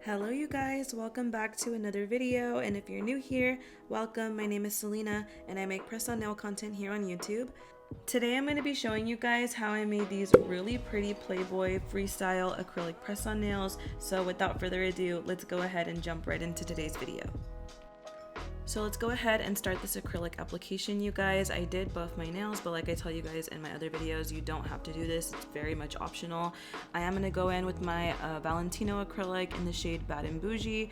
Hello you guys, welcome back to another video, and if you're new here, welcome. My name is Selena and I make press-on nail content here on YouTube. Today I'm going to be showing you guys how I made these really pretty Playboy freestyle acrylic press-on nails. So without further ado, let's go ahead and jump right into today's video. So let's go ahead and start this acrylic application, you guys. I did buff my nails, but like I tell you guys in my other videos, you don't have to do this. It's very much optional. I am going to go in with my Valentino acrylic in the shade N Bougie,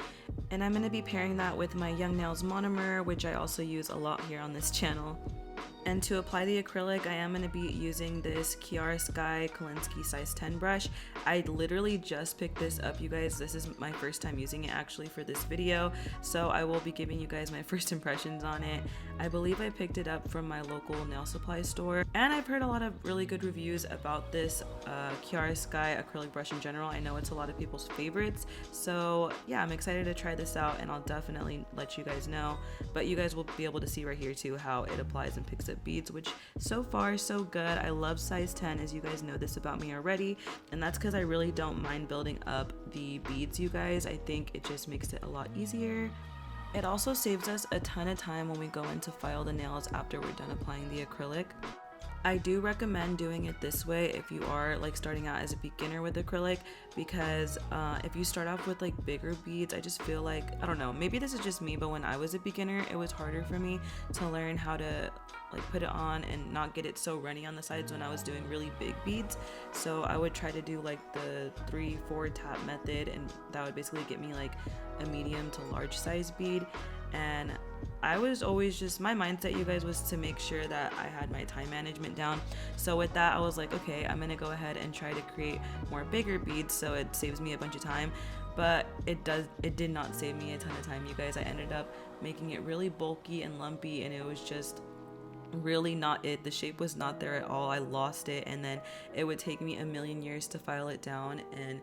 and I'm going to be pairing that with my Young Nails monomer, which I also use a lot here on this channel. And to apply the acrylic, I am going to be using this Kiara Sky Kolinsky size 10 brush. I literally just picked this up, you guys. This is my first time using it actually for this video, so I will be giving you guys my first impressions on it. I believe I picked it up from my local nail supply store, and I've heard a lot of really good reviews about this Kiara Sky acrylic brush in general. I know it's a lot of people's favorites, so yeah, I'm excited to try this out, and I'll definitely let you guys know. But you guys will be able to see right here too how it applies and picks up beads, which so far so good. I love size 10, as you guys know this about me already, and that's because I really don't mind building up the beads, you guys. I think it just makes it a lot easier. It also saves us a ton of time when we go in to file the nails after we're done applying the acrylic. I do recommend doing it this way if you are like starting out as a beginner with acrylic, because if you start off with like bigger beads, I just feel like, I don't know, maybe this is just me, but when I was a beginner, it was harder for me to learn how to like put it on and not get it so runny on the sides when I was doing really big beads. So I would try to do like the 3-4 tap method, and that would basically get me like a medium to large size bead. And I was always just, my mindset, you guys, was to make sure that I had my time management down. So with that, I was like, okay, I'm gonna go ahead and try to create more bigger beads so it saves me a bunch of time. But it did not save me a ton of time, you guys. I ended up making it really bulky and lumpy, and it was just really not it. The shape was not there at all. I lost it, and then it would take me a million years to file it down, and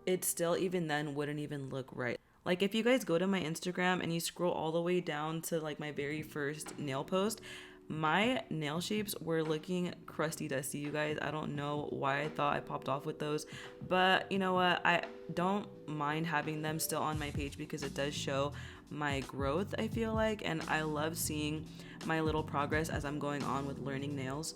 it still even then wouldn't even look right. Like if you guys go to my Instagram and you scroll all the way down to like my very first nail post, my nail shapes were looking crusty dusty, you guys. I don't know why I thought I popped off with those, but you know what, I don't mind having them still on my page because it does show my growth, I feel like, and I love seeing my little progress as I'm going on with learning nails.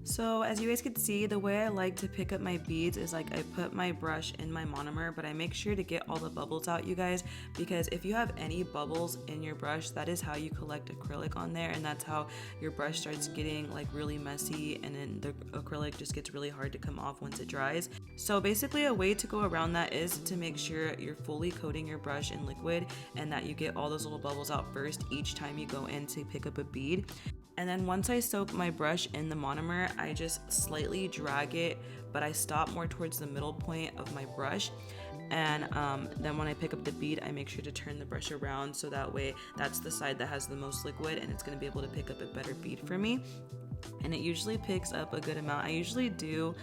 So as you guys can see, the way I like to pick up my beads is like I put my brush in my monomer, but I make sure to get all the bubbles out, you guys, because if you have any bubbles in your brush, that is how you collect acrylic on there, and that's how your brush starts getting like really messy, and then the acrylic just gets really hard to come off once it dries. So basically a way to go around that is to make sure you're fully coating your brush in liquid and that you get all those little bubbles out first each time you go in to pick up a bead. And then once I soak my brush in the monomer, I just slightly drag it, but I stop more towards the middle point of my brush. And then when I pick up the bead, I make sure to turn the brush around so that way that's the side that has the most liquid, and it's going to be able to pick up a better bead for me. And it usually picks up a good amount. I usually do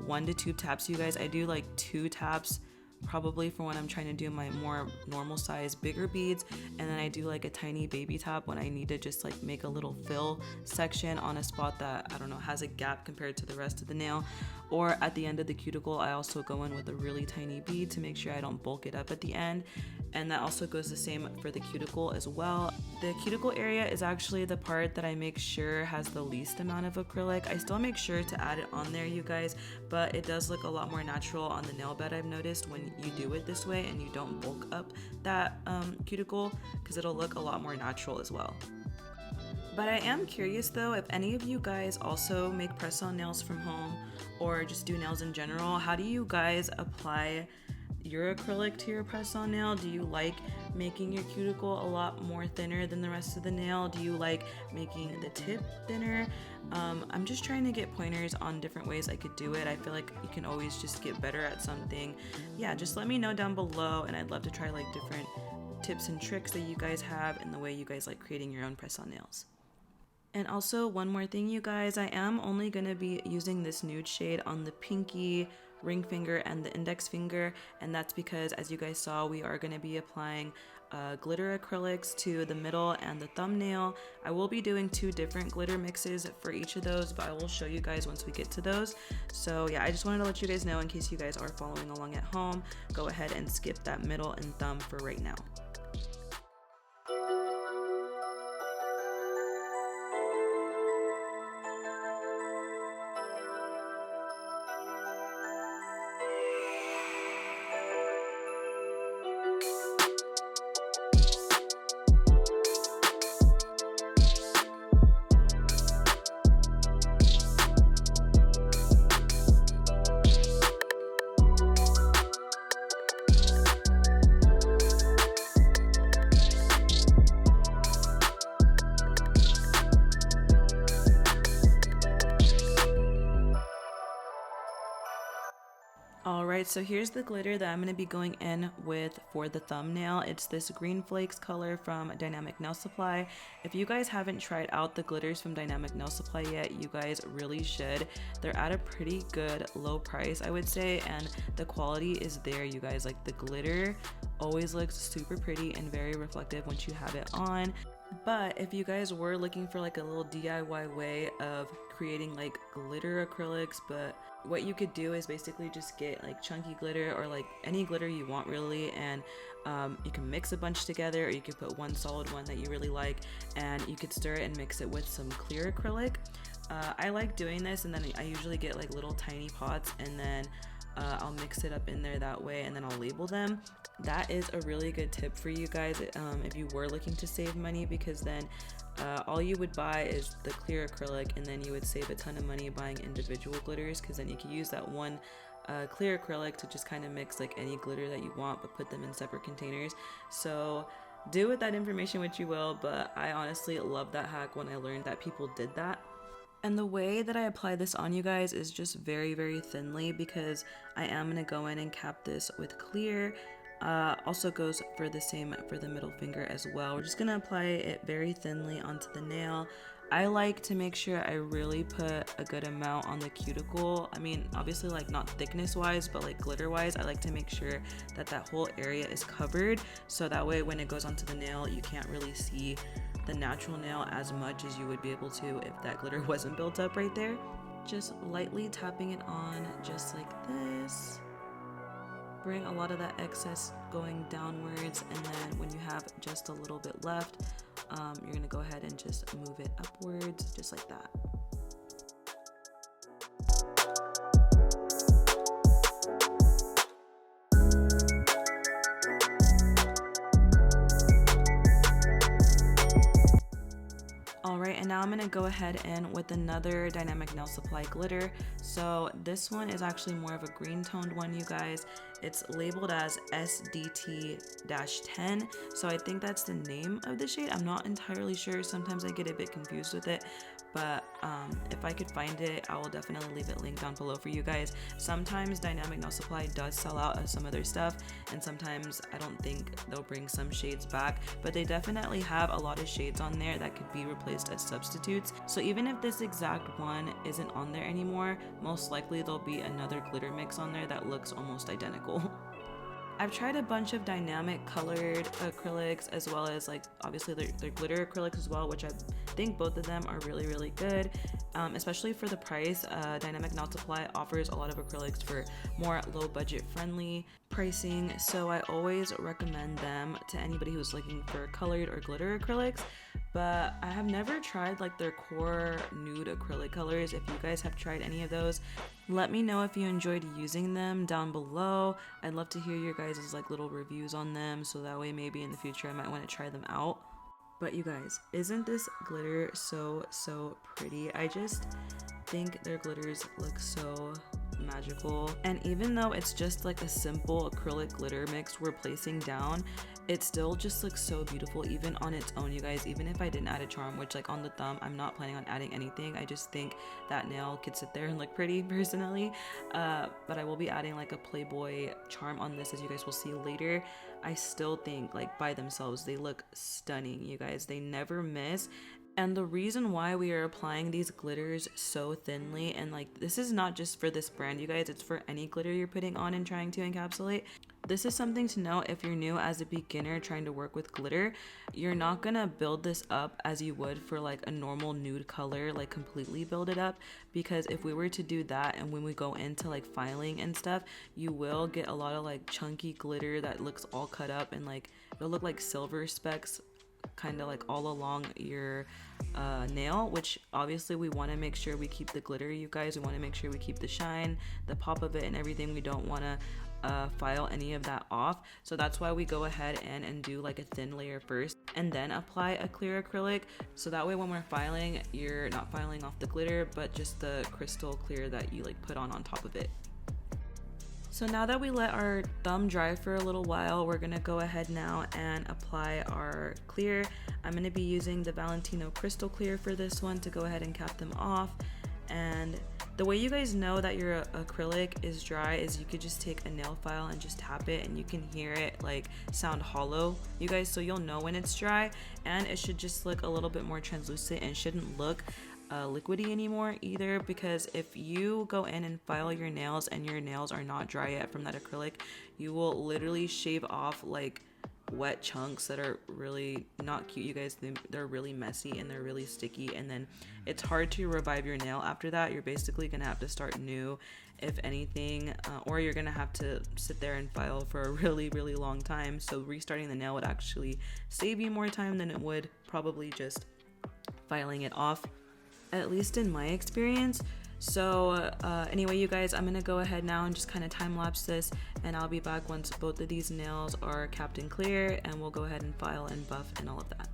1 to 2 taps, you guys. I do like 2 taps probably for when I'm trying to do my more normal size bigger beads, and then I do like a tiny baby tap when I need to just like make a little fill section on a spot that, I don't know, has a gap compared to the rest of the nail. Or at the end of the cuticle, I also go in with a really tiny bead to make sure I don't bulk it up at the end, and that also goes the same for the cuticle as well. The cuticle area is actually the part that I make sure has the least amount of acrylic. I still make sure to add it on there, you guys, but it does look a lot more natural on the nail bed, I've noticed, when you do it this way and you don't bulk up that cuticle, because it'll look a lot more natural as well. But I am curious though, if any of you guys also make press-on nails from home or just do nails in general, how do you guys apply your acrylic to your press-on nail? Do you like making your cuticle a lot more thinner than the rest of the nail? Do you like making the tip thinner? I'm just trying to get pointers on different ways I could do it. I feel like you can always just get better at something. Yeah, just let me know down below, and I'd love to try like different tips and tricks that you guys have and the way you guys like creating your own press-on nails. And also one more thing, you guys, I am only going to be using this nude shade on the pinky, ring finger, and the index finger, and that's because, as you guys saw, we are going to be applying glitter acrylics to the middle and the thumbnail. I will be doing 2 different glitter mixes for each of those, but I will show you guys once we get to those. So yeah, I just wanted to let you guys know in case you guys are following along at home, go ahead and skip that middle and thumb for right now. Alright, so here's the glitter that I'm going to be going in with for the thumbnail. It's this Green Flakes color from Dynamic Nail Supply. If you guys haven't tried out the glitters from Dynamic Nail Supply yet, you guys really should. They're at a pretty good low price, I would say, and the quality is there, you guys. Like, the glitter always looks super pretty and very reflective once you have it on. But if you guys were looking for like a little DIY way of creating like glitter acrylics, but what you could do is basically just get like chunky glitter or like any glitter you want really, and you can mix a bunch together, or you could put one solid one that you really like and you could stir it and mix it with some clear acrylic. I like doing this, and then I usually get like little tiny pots, and then I'll mix it up in there that way, and then I'll label them. That is a really good tip for you guys if you were looking to save money, because then all you would buy is the clear acrylic, and then you would save a ton of money buying individual glitters, because then you can use that one clear acrylic to just kind of mix like any glitter that you want, but put them in separate containers. So do with that information what you will, but I honestly love that hack when I learned that people did that. And the way that I apply this on you guys is just very, very thinly, because I am going to go in and cap this with clear. Also goes for the same for the middle finger as well. We're just going to apply it very thinly onto the nail. I like to make sure I really put a good amount on the cuticle. I mean, obviously like not thickness wise, but like glitter wise, I like to make sure that that whole area is covered, so that way when it goes onto the nail, you can't really see the natural nail as much as you would be able to if that glitter wasn't built up right there. Just lightly tapping it on just like this. Bring a lot of that excess going downwards, and then when you have just a little bit left, you're gonna go ahead and just move it upwards just like that. Alright, and now I'm going to go ahead in with another Dynamic Nail Supply glitter. So this one is actually more of a green toned one, you guys. It's labeled as SDT-10, so I think that's the name of the shade. I'm not entirely sure. Sometimes I get a bit confused with it, but if I could find it, I will definitely leave it linked down below for you guys. Sometimes Dynamic Nail Supply does sell out of some of their stuff, and sometimes I don't think they'll bring some shades back, but they definitely have a lot of shades on there that could be replaced as substitutes. So even if this exact one isn't on there anymore, most likely there'll be another glitter mix on there that looks almost identical. I've tried a bunch of dynamic colored acrylics, as well as like obviously they're glitter acrylics as well, which I think both of them are really, really good, especially for the price. Dynamic Nail Supply offers a lot of acrylics for more low budget friendly pricing, so I always recommend them to anybody who's looking for colored or glitter acrylics. But I have never tried like their core nude acrylic colors. If you guys have tried any of those, let me know if you enjoyed using them down below. I'd love to hear your guys' like little reviews on them, so that way maybe in the future I might want to try them out. But you guys, isn't this glitter so pretty? I just think their glitters look so magical, and even though it's just like a simple acrylic glitter mix we're placing down, it still just looks so beautiful even on its own, you guys. Even if I didn't add a charm, which like on the thumb I'm not planning on adding anything, I just think that nail could sit there and look pretty personally, but I will be adding like a Playboy charm on this, as you guys will see later. I still think like by themselves they look stunning, you guys. They never miss. And the reason why we are applying these glitters so thinly, and like this is not just for this brand, you guys, it's for any glitter you're putting on and trying to encapsulate. This is something to know if you're new as a beginner trying to work with glitter. You're not gonna build this up as you would for like a normal nude color, like completely build it up, because if we were to do that and when we go into like filing and stuff, you will get a lot of like chunky glitter that looks all cut up, and like it'll look like silver specks kind of like all along your nail, which obviously we want to make sure we keep the glitter, you guys. We want to make sure we keep the shine, the pop of it, and everything. We don't want to file any of that off, so that's why we go ahead and do like a thin layer first and then apply a clear acrylic, so that way when we're filing, you're not filing off the glitter but just the crystal clear that you like put on top of it. So now that we let our thumb dry for a little while, we're gonna go ahead now and apply our clear. I'm gonna be using the Valentino crystal clear for this one to go ahead and cap them off. And the way you guys know that your acrylic is dry is you could just take a nail file and just tap it, and you can hear it like sound hollow, you guys, so you'll know when it's dry. And it should just look a little bit more translucent and shouldn't look liquidy anymore either, because if you go in and file your nails and your nails are not dry yet from that acrylic, you will literally shave off like wet chunks that are really not cute, you guys. They're really messy and they're really sticky, and then it's hard to revive your nail after that. You're basically gonna have to start new, if anything, or you're gonna have to sit there and file for a really long time. So restarting the nail would actually save you more time than it would probably just filing it off, at least in my experience. So anyway, you guys, I'm gonna go ahead now and just kind of time lapse this, and I'll be back once both of these nails are capped and clear, and we'll go ahead and file and buff and all of that.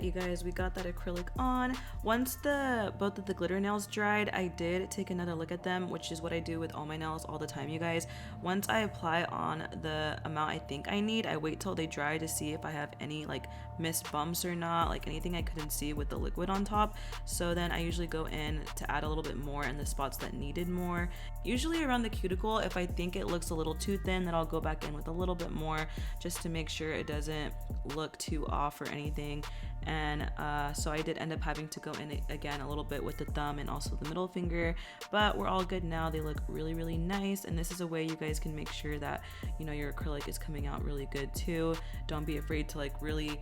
You guys, we got that acrylic on. Once both of the glitter nails dried, I did take another look at them, which is what I do with all my nails all the time, you guys. Once I apply on the amount I think I need, I wait till they dry to see if I have any like missed bumps or not, like anything I couldn't see with the liquid on top. So then I usually go in to add a little bit more in the spots that needed more, usually around the cuticle. If I think it looks a little too thin, then I'll go back in with a little bit more just to make sure it doesn't look too off or anything. And so I did end up having to go in again a little bit with the thumb and also the middle finger, but we're all good now. They look really nice, and this is a way you guys can make sure that, you know, your acrylic is coming out really good too. Don't be afraid to like really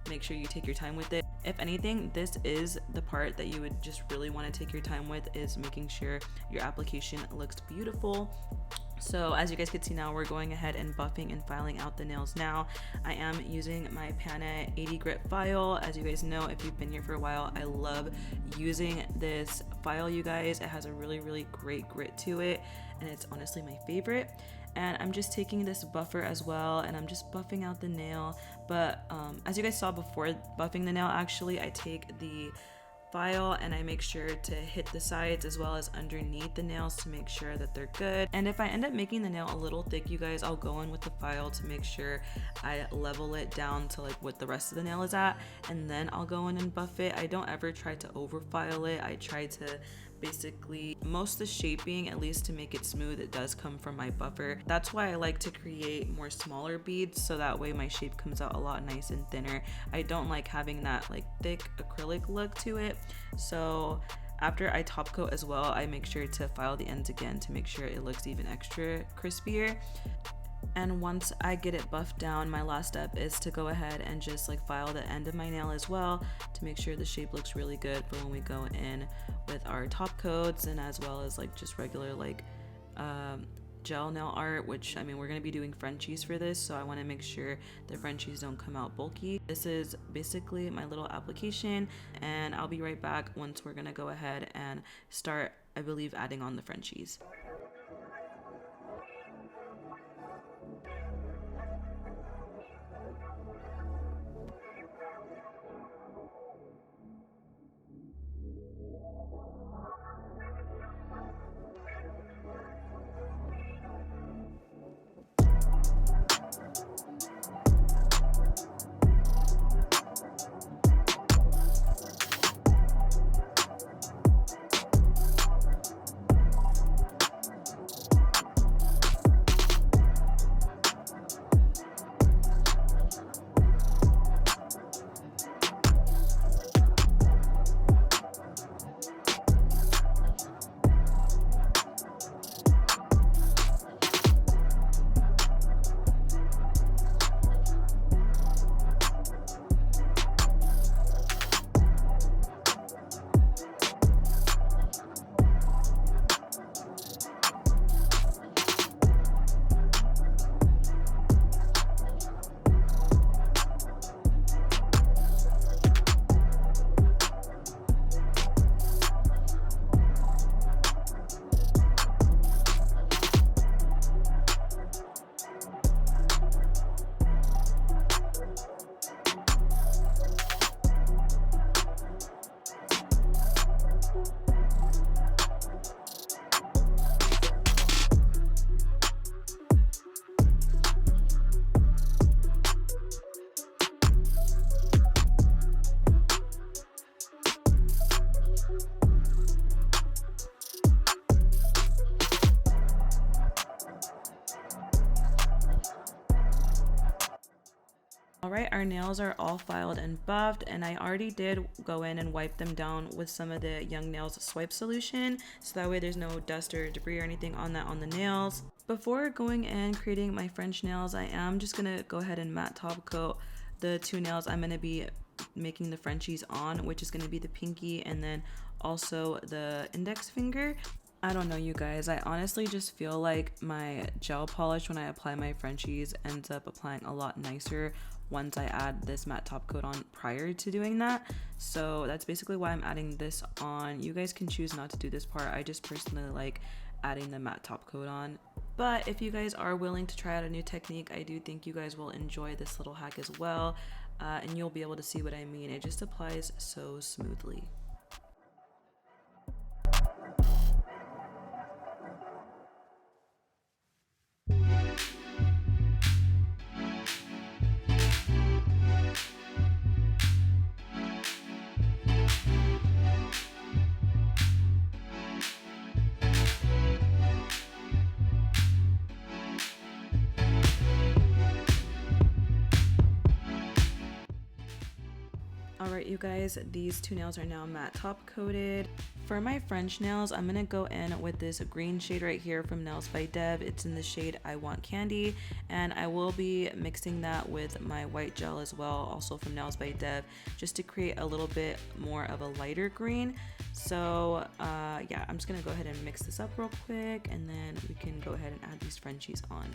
make sure you take your time with it. If anything, this is the part that you would just really want to take your time with, is making sure your application looks beautiful. So as you guys can see now, we're going ahead and buffing and filing out the nails now. I am using my Pana 80 grit file. As you guys know, if you've been here for a while, I love using this file, you guys. It has a really great grit to it, and it's honestly my favorite. And I'm just taking this buffer as well, and I'm just buffing out the nail. But as you guys saw before buffing the nail, actually I take the file, and I make sure to hit the sides as well as underneath the nails to make sure that they're good. And if I end up making the nail a little thick, you guys, I'll go in with the file to make sure I level it down to like what the rest of the nail is at, and then I'll go in and buff it. I don't ever try to over file it. I try to basically, most of the shaping, at least to make it smooth, it does come from my buffer. That's why I like to create more smaller beads, so that way my shape comes out a lot nice and thinner. I don't like having that like thick acrylic look to it. So after I top coat as well, I make sure to file the ends again to make sure it looks even extra crispier. And once I get it buffed down, my last step is to go ahead and just like file the end of my nail as well to make sure the shape looks really good for when we go in with our top coats, and as well as like just regular like gel nail art, which I mean, we're going to be doing Frenchies for this, so I want to make sure the Frenchies don't come out bulky. This is basically my little application, and I'll be right back once we're going to go ahead and start, I believe, adding on the Frenchies. Alright, our nails are all filed and buffed, and I already did go in and wipe them down with some of the Young Nails swipe solution, so that way there's no dust or debris or anything on the nails. Before going and creating my French nails, I am just gonna go ahead and matte top coat the two nails I'm gonna be making the Frenchies on, which is gonna be the pinky and then also the index finger. I don't know, you guys, I honestly just feel like my gel polish when I apply my Frenchies ends up applying a lot nicer once I add this matte top coat on prior to doing that. So that's basically why I'm adding this on. You guys can choose not to do this part. I just personally like adding the matte top coat on. But if you guys are willing to try out a new technique, I do think you guys will enjoy this little hack as well. And you'll be able to see what I mean. It just applies so smoothly. Alright, you guys, these two nails are now matte top coated. For my French nails, I'm gonna go in with this green shade right here from Nails by Dev. It's in the shade I Want Candy, and I will be mixing that with my white gel as well, also from Nails by Dev, just to create a little bit more of a lighter green. So yeah, I'm just gonna go ahead and mix this up real quick, and then we can go ahead and add these Frenchies on.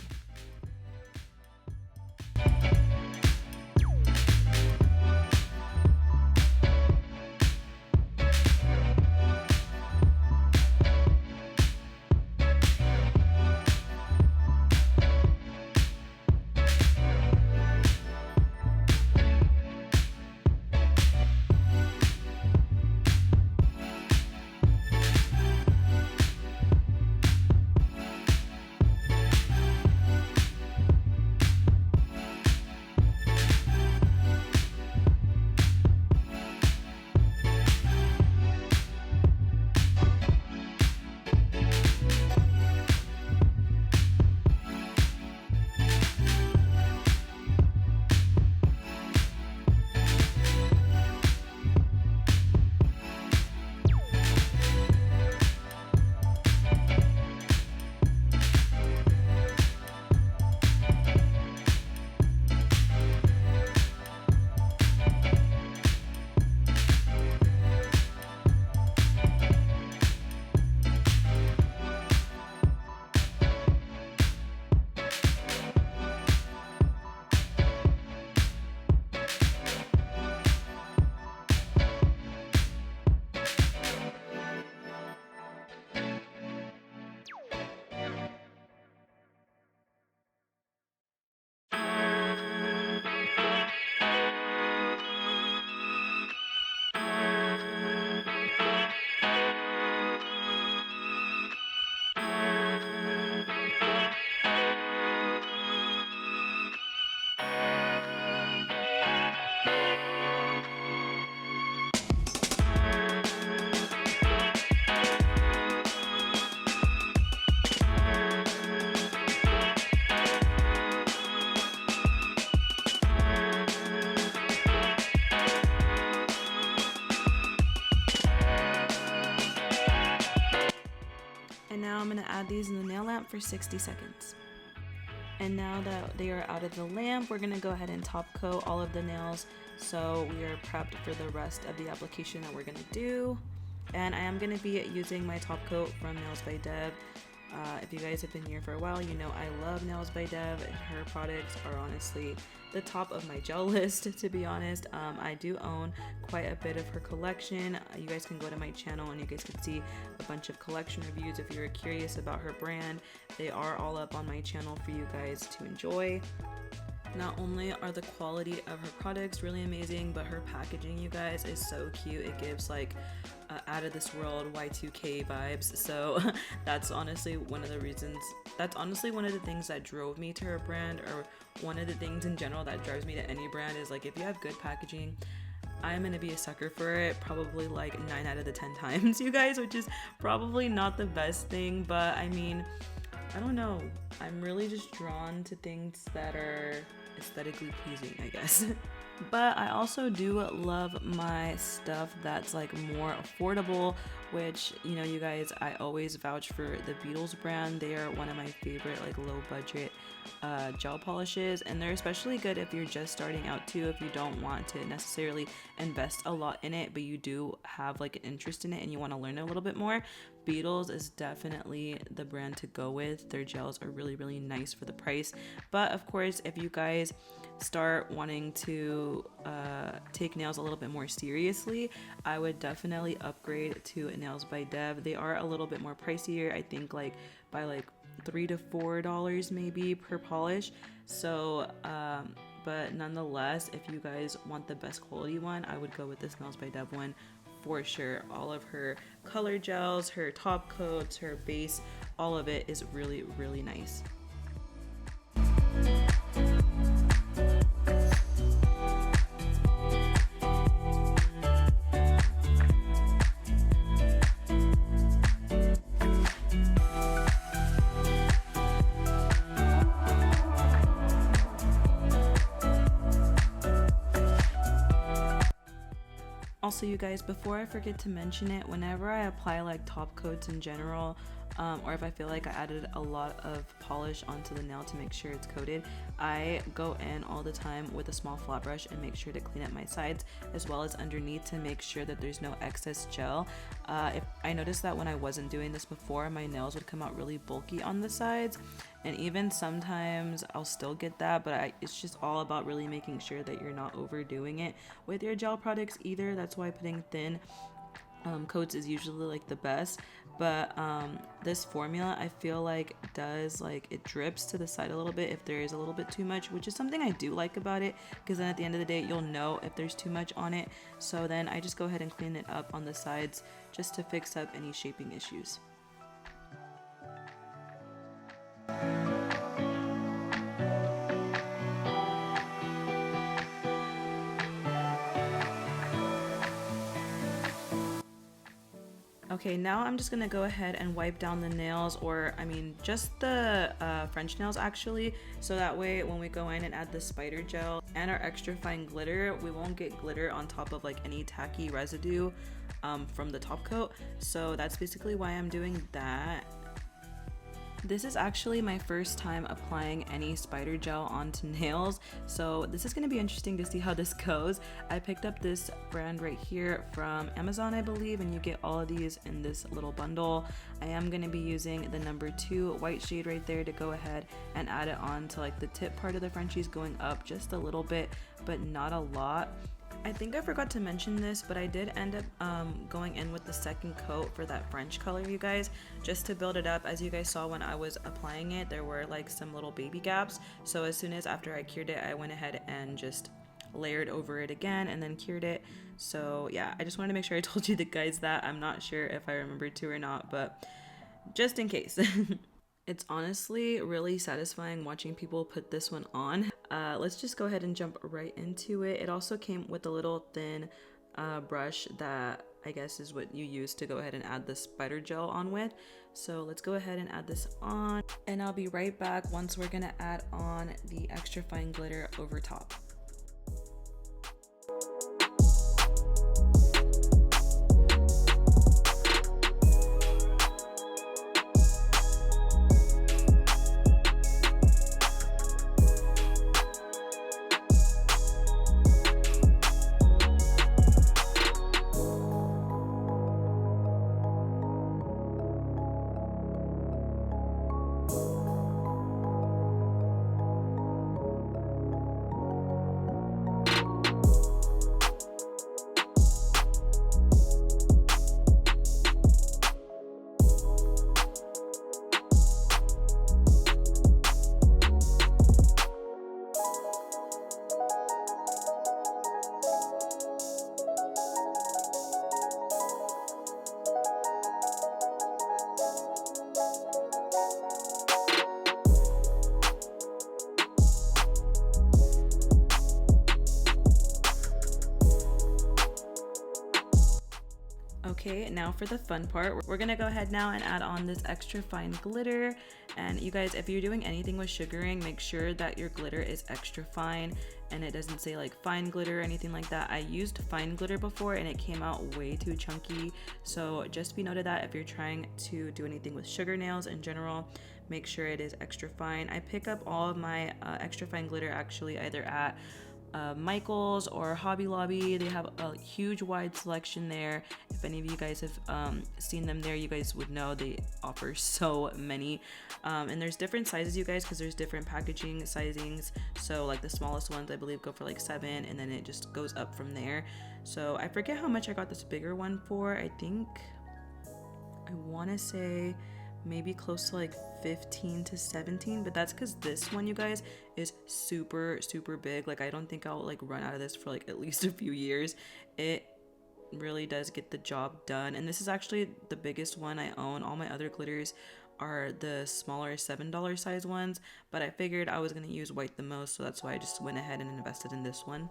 And now I'm going to add these in the nail lamp for 60 seconds. And now that they are out of the lamp, we're going to go ahead and top coat all of the nails so we are prepped for the rest of the application that we're going to do. And I am going to be using my top coat from Nails by Deb. If you guys have been here for a while, you know I love Nails by Deb, and her products are honestly the top of my gel list, to be honest. I do own quite a bit of her collection. You guys can go to my channel and you guys can see a bunch of collection reviews if you're curious about her brand. They are all up on my channel for you guys to enjoy. Not only are the quality of her products really amazing, but her packaging, you guys, is so cute. It gives like out of this world Y2K vibes. So that's honestly one of the reasons, that's honestly one of the things that drove me to her brand, or one of the things in general that drives me to any brand, is like if you have good packaging, I'm gonna be a sucker for it probably like 9 out of the 10 times, you guys, which is probably not the best thing, but I mean, I don't know, I'm really just drawn to things that are aesthetically pleasing, I guess. But I also do love my stuff that's like more affordable, which, you know, you guys, I always vouch for the Beetles brand. They are one of my favorite like low budget gel polishes, and they're especially good if you're just starting out too, if you don't want to necessarily invest a lot in it, but you do have like an interest in it and you want to learn a little bit more. Beetles is definitely the brand to go with. Their gels are really, really nice for the price. But of course, if you guys start wanting to take nails a little bit more seriously, I would definitely upgrade to Nails by Deb. They are a little bit more pricier, I think like by like $3 to $4 maybe per polish. So but nonetheless, if you guys want the best quality one, I would go with this Nails by Deb one for sure. All of her color gels, her top coats, her base, all of it is really, really nice. Also, you guys, before I forget to mention it, whenever I apply like top coats in general, or if I feel like I added a lot of polish onto the nail to make sure it's coated, I go in all the time with a small flat brush and make sure to clean up my sides as well as underneath to make sure that there's no excess gel. If I noticed that when I wasn't doing this before, my nails would come out really bulky on the sides, and even sometimes I'll still get that, but it's just all about really making sure that you're not overdoing it with your gel products either. That's why putting thin coats is usually like the best. But this formula, I feel like does, like, it drips to the side a little bit if there is a little bit too much, which is something I do like about it, because then at the end of the day you'll know if there's too much on it. So then I just go ahead and clean it up on the sides just to fix up any shaping issues. Okay, now I'm just gonna go ahead and wipe down the nails, or I mean just the French nails actually, so that way when we go in and add the spider gel and our extra fine glitter, we won't get glitter on top of like any tacky residue from the top coat. So that's basically why I'm doing that. This is actually my first time applying any spider gel onto nails, so this is going to be interesting to see how this goes. I picked up this brand right here from Amazon, I believe, and you get all of these in this little bundle. I am going to be using the number 2 white shade right there to go ahead and add it on to like the tip part of the Frenchies, going up just a little bit, but not a lot. I think I forgot to mention this, but I did end up going in with the second coat for that French color, you guys, just to build it up. As you guys saw when I was applying it, there were like some little baby gaps. So as soon as after I cured it, I went ahead and just layered over it again and then cured it. So yeah, I just wanted to make sure I told you guys that. I'm not sure if I remembered to or not, but just in case. It's honestly really satisfying watching people put this one on. Let's just go ahead and jump right into it. It also came with a little thin brush that I guess is what you use to go ahead and add the spider gel on with. So let's go ahead and add this on, and I'll be right back once we're gonna add on the extra fine glitter over top. Okay, now for the fun part, we're gonna go ahead now and add on this extra fine glitter. And you guys, if you're doing anything with sugaring, make sure that your glitter is extra fine and it doesn't say like fine glitter or anything like that. I used fine glitter before and it came out way too chunky, so just be noted that if you're trying to do anything with sugar nails in general, make sure it is extra fine. I pick up all of my extra fine glitter actually either at Michael's or Hobby Lobby. They have a huge wide selection there. If any of you guys have seen them there, you guys would know they offer so many, and there's different sizes, you guys, because there's different packaging sizings. So like the smallest ones I believe go for like $7, and then it just goes up from there. So I forget how much I got this bigger one for. I think I want to say maybe close to like 15 to 17, but that's because this one, you guys, is super big. Like I don't think I'll like run out of this for like at least a few years. It really does get the job done, and this is actually the biggest one I own. All my other glitters are the smaller $7 size ones, but I figured I was going to use white the most, so that's why I just went ahead and invested in this one.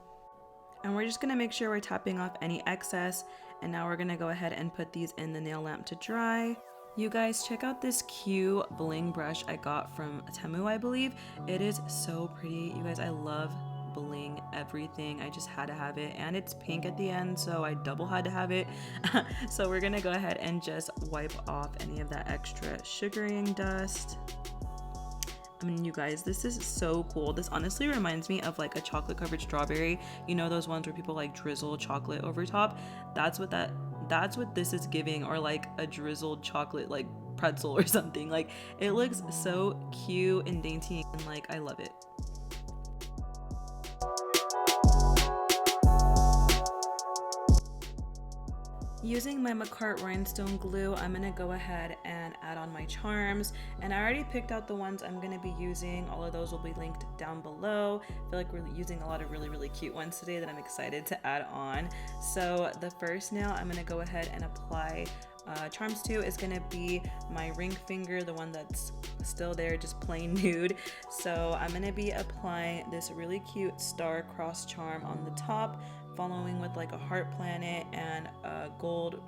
And we're just going to make sure we're tapping off any excess, and now we're going to go ahead and put these in the nail lamp to dry. You guys, check out this cute bling brush I got from Temu, I believe. It is so pretty. You guys, I love bling everything. I just had to have it, and it's pink at the end, so I double had to have it. So we're gonna go ahead and just wipe off any of that extra sugaring dust. I mean, you guys, this is so cool. This honestly reminds me of like a chocolate covered strawberry. You know those ones where people like drizzle chocolate over top? That's what this is giving, or like a drizzled chocolate like pretzel or something. Like it looks so cute and dainty, and like I love it. Using my McCart rhinestone glue, I'm gonna go ahead and add on my charms, and I already picked out the ones I'm gonna be using. All of those will be linked down below. I feel like we're using a lot of really cute ones today that I'm excited to add on. So the first nail I'm gonna go ahead and apply charms to is gonna be my ring finger, the one that's still there, just plain nude. So I'm gonna be applying this really cute star cross charm on the top, following with like a heart planet and a gold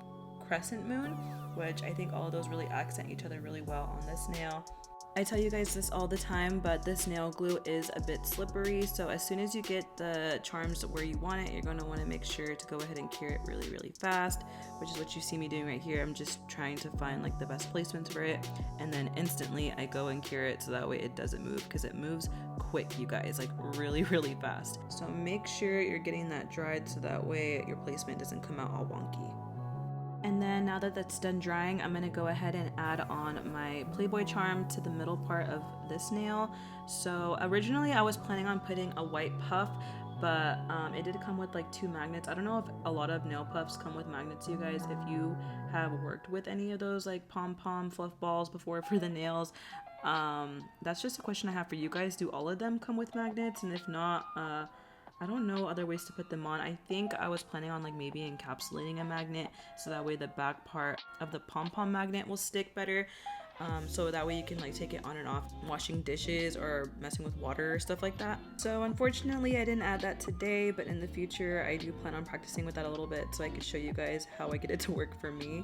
crescent moon, which I think all of those really accent each other really well on this nail. I tell you guys this all the time, but this nail glue is a bit slippery, so as soon as you get the charms where you want it, you're going to want to make sure to go ahead and cure it really fast, which is what you see me doing right here. I'm just trying to find like the best placements for it, and then instantly I go and cure it so that way it doesn't move, because it moves quick, you guys, like really fast. So make sure you're getting that dried so that way your placement doesn't come out all wonky. And then now that that's done drying, I'm gonna go ahead and add on my Playboy charm to the middle part of this nail. So originally I was planning on putting a white puff, but it did come with like 2 magnets. I don't know if a lot of nail puffs come with magnets, you guys. If you have worked with any of those like pom-pom fluff balls before for the nails, that's just a question I have for you guys. Do all of them come with magnets? And if not, I don't know other ways to put them on. I think I was planning on like maybe encapsulating a magnet so that way the back part of the pom-pom magnet will stick better, so that way you can like take it on and off washing dishes or messing with water or stuff like that. So unfortunately I didn't add that today, but in the future I do plan on practicing with that a little bit so I can show you guys how I get it to work for me.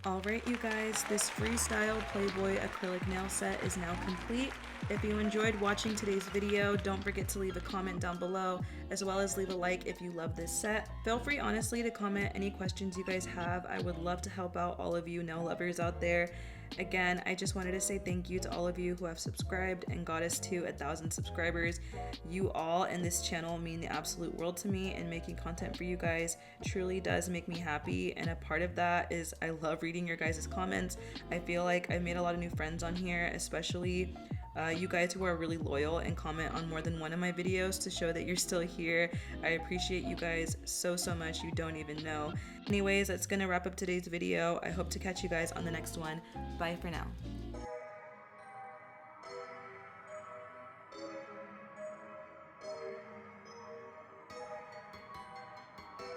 Alright you guys, this Freestyle Playboy acrylic nail set is now complete. If you enjoyed watching today's video, don't forget to leave a comment down below, as well as leave a like if you love this set. Feel free honestly to comment any questions you guys have. I would love to help out all of you nail lovers out there. Again, I just wanted to say thank you to all of you who have subscribed and got us to 1,000 subscribers. You all and this channel mean the absolute world to me, and making content for you guys truly does make me happy, and a part of that is I love reading your guys' comments. I feel like I've made a lot of new friends on here, especially you guys who are really loyal and comment on more than one of my videos to show that you're still here. I appreciate you guys so much, you don't even know. Anyways, that's gonna wrap up today's video. I hope to catch you guys on the next one. Bye for now.